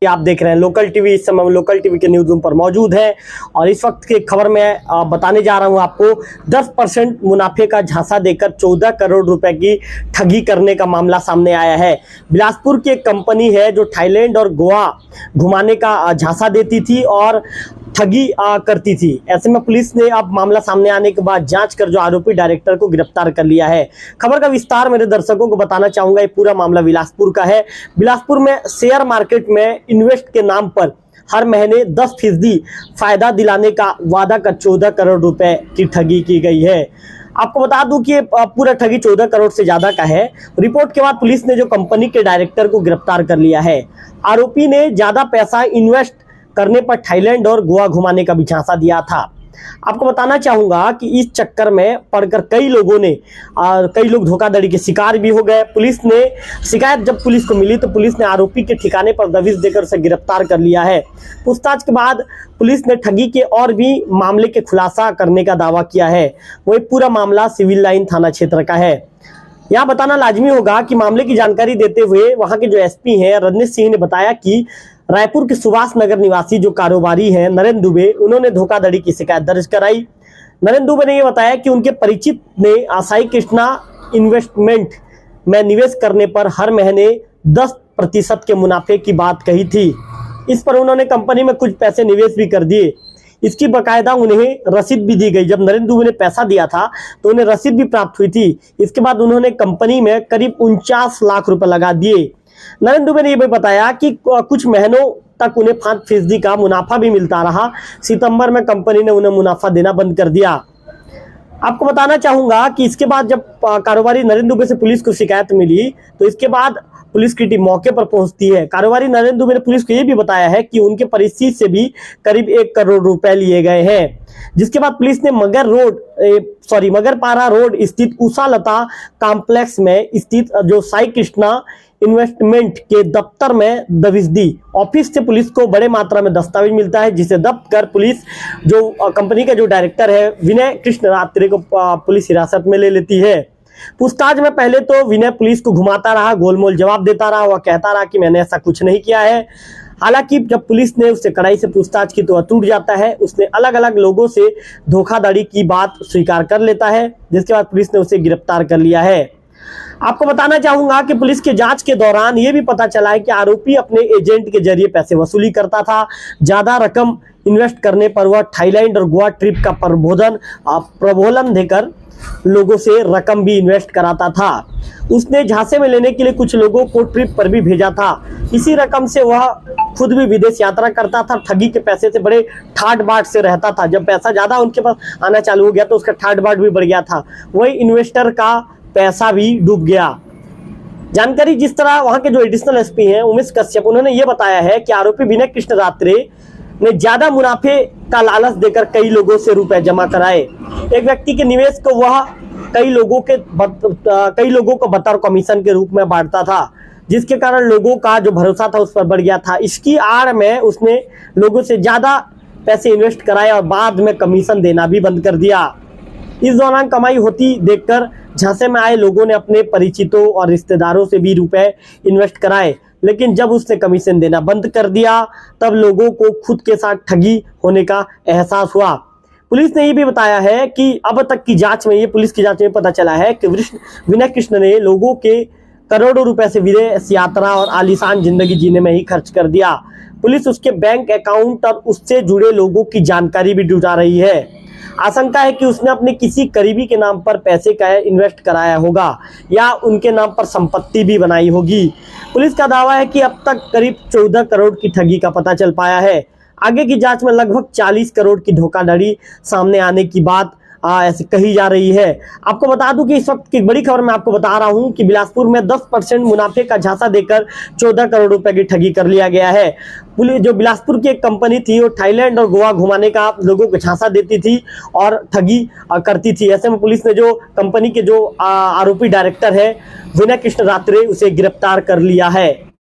आप देख रहे हैं लोकल टीवी। इस समय लोकल टीवी के न्यूज़ रूम पर मौजूद है और इस वक्त की खबर में बताने जा रहा हूं आपको 10% मुनाफे का झांसा देकर 14 करोड़ रुपए की ठगी करने का मामला सामने आया है। बिलासपुर की एक कंपनी है जो थाईलैंड और गोवा घुमाने का झांसा देती थी और ठगी करती थी। ऐसे में पुलिस ने अब मामला सामने आने के बाद जांच कर जो आरोपी डायरेक्टर को गिरफ्तार कर लिया है। खबर का विस्तार मेरे दर्शकों को बताना चाहूंगा। ये पूरा मामला बिलासपुर का है। बिलासपुर में शेयर मार्केट में इन्वेस्ट के नाम पर हर महीने 10% फायदा दिलाने का वादा कर 14 करोड़ रुपए की ठगी की गई है। आपको बता दूं कि पूरा ठगी 14 करोड़ से ज्यादा का है। रिपोर्ट के बाद पुलिस ने जो कंपनी के डायरेक्टर को गिरफ्तार कर लिया है। आरोपी ने ज्यादा पैसा इन्वेस्ट करने पर थाईलैंड और गोवा घुमाने का भी झांसा दिया था। आपको बताना चाहूंगा कि इस चक्कर में पड़कर कई लोग धोखाधड़ी के शिकार भी हो गए। पुलिस ने शिकायत जब पुलिस को मिली तो पुलिस ने आरोपी के ठिकाने पर दबिश देकर उसे गिरफ्तार कर लिया है। पूछताछ के बाद पुलिस ने ठगी के और भी मामले के खुलासा करने का दावा किया है। वही पूरा मामला सिविल लाइन थाना क्षेत्र का है। यहाँ बताना लाजमी होगा कि मामले की जानकारी देते हुए वहां के जो एसपी हैं रजनीश सिंह ने बताया कि रायपुर के सुभाष नगर निवासी जो कारोबारी हैं नरेंद्र दुबे, उन्होंने धोखाधड़ी की शिकायत दर्ज कराई। नरेंद्र दुबे ने यह बताया कि उनके परिचित ने साई कृष्णा इन्वेस्टमेंट में निवेश करने पर हर महीने 10% के मुनाफे की बात कही थी। इस पर उन्होंने कंपनी में कुछ पैसे निवेश भी कर दिए। इसकी बकायदा उन्हें रसीद भी दी गई। जब नरेंद्र दुबे ने पैसा दिया था तो उन्हें रसीद भी प्राप्त हुई थी। इसके बाद उन्होंने कंपनी में करीब 49 लाख रुपए लगा दिए। नरेंद्र दुबे ने यह भी बताया कि कुछ महीनों तक उन्हें 5% का मुनाफा भी मिलता रहा। सितंबर में कंपनी ने उन्हें मुनाफा देना बंद कर दिया। आपको बताना चाहूंगा कि इसके बाद जब कारोबारी नरेंद्र दुबे से पुलिस को शिकायत मिली तो इसके बाद पुलिस की टीम मौके पर पहुंचती है। कारोबारी नरेंद्र दुबे ने पुलिस को यह भी बताया है कि उनके परिचित से भी करीब 1 करोड़ रुपए लिए गए हैं। जिसके बाद पुलिस ने मगरपारा रोड स्थित उषा लता कॉम्प्लेक्स में स्थित जो साई कृष्णा इन्वेस्टमेंट के दफ्तर में दबिश दी। ऑफिस से पुलिस को बड़े मात्रा में दस्तावेज मिलता है, जिसे जब्त कर पुलिस जो कंपनी का जो डायरेक्टर है विनय कृष्ण रात्रे को पुलिस हिरासत में ले लेती है। पूछताछ में पहले तो विनय पुलिस को घुमाता रहा, गोलमोल जवाब देता रहा। वह कहता रहा कि मैंने ऐसा कुछ नहीं किया है। हालांकि जब पुलिस ने उससे कड़ाई से पूछताछ की तो वह टूट जाता है। उसने अलग अलग लोगों से धोखाधड़ी की बात स्वीकार कर लेता है, जिसके बाद पुलिस ने उसे गिरफ्तार कर लिया है। आपको बताना चाहूंगा कि पुलिस के जांच के दौरान यह भी पता चला है कि आरोपी अपने एजेंट के जरिए पैसे वसूली करता था। ज्यादा रकम इन्वेस्ट करने पर वह थाईलैंड और गोवा ट्रिप का प्रबोलन देकर लोगों से रकम भी इन्वेस्ट कराता था। उसने झांसे में लेने के लिए कुछ लोगों को ट्रिप पर भी भेजा था। इसी रकम से वह खुद भी विदेश यात्रा करता था। ठगी के पैसे से बड़े ठाट बाट से रहता था। जब पैसा ज्यादा उनके पास आना चालू हो गया तो उसका ठाट बाट भी बढ़ गया था। वही इन्वेस्टर का पैसा भी डूब गया। जानकारी जिस तरह वहां के जो एडिशनल एसपी हैं उमेश कश्यप, उन्होंने ये बताया है कि आरोपी विनय कृष्ण रात्रे ने ज्यादा मुनाफे का लालच देकर कई लोगों से रुपए जमा कराए। एक व्यक्ति के निवेश को वह कई लोगों को बतौर कमीशन के रूप में बांटता था, जिसके कारण लोगों का जो भरोसा था उस पर बढ़ गया था। इसकी आड़ में उसने लोगों से ज्यादा पैसे इन्वेस्ट कराए और बाद में कमीशन देना भी बंद कर दिया। इस दौरान कमाई होती देखकर झांसे में आए लोगों ने अपने परिचितों और रिश्तेदारों से भी रुपए इन्वेस्ट कराए, लेकिन जब उसने कमीशन देना बंद कर दिया तब लोगों को खुद के साथ ठगी होने का एहसास हुआ। पुलिस ने ये भी बताया है कि अब तक की जांच में पुलिस की जांच में पता चला है कि विनय कृष्ण ने लोगों के करोड़ों रुपए से विदेश यात्रा और आलीशान जिंदगी जीने में ही खर्च कर दिया। पुलिस उसके बैंक अकाउंट और उससे जुड़े लोगों की जानकारी भी जुटा रही है। आशंका है कि उसने अपने किसी करीबी के नाम पर पैसे का इन्वेस्ट कराया होगा या उनके नाम पर संपत्ति भी बनाई होगी। पुलिस का दावा है कि अब तक करीब 14 करोड़ की ठगी का पता चल पाया है। आगे की जांच में लगभग 40 करोड़ की धोखाधड़ी सामने आने की बात ऐसे कही जा रही है। आपको बता दूं कि इस वक्त की बड़ी खबर मैं आपको बता रहा हूं कि बिलासपुर में 10% मुनाफे का झांसा देकर 14 करोड़ रुपए की ठगी कर लिया गया है। पुलिस जो बिलासपुर की एक कंपनी थी वो थाईलैंड और गोवा घुमाने का लोगों को झांसा देती थी और ठगी करती थी। ऐसे में पुलिस ने जो कंपनी के जो आरोपी डायरेक्टर है विनय कृष्ण रात्रे, उसे गिरफ्तार कर लिया है।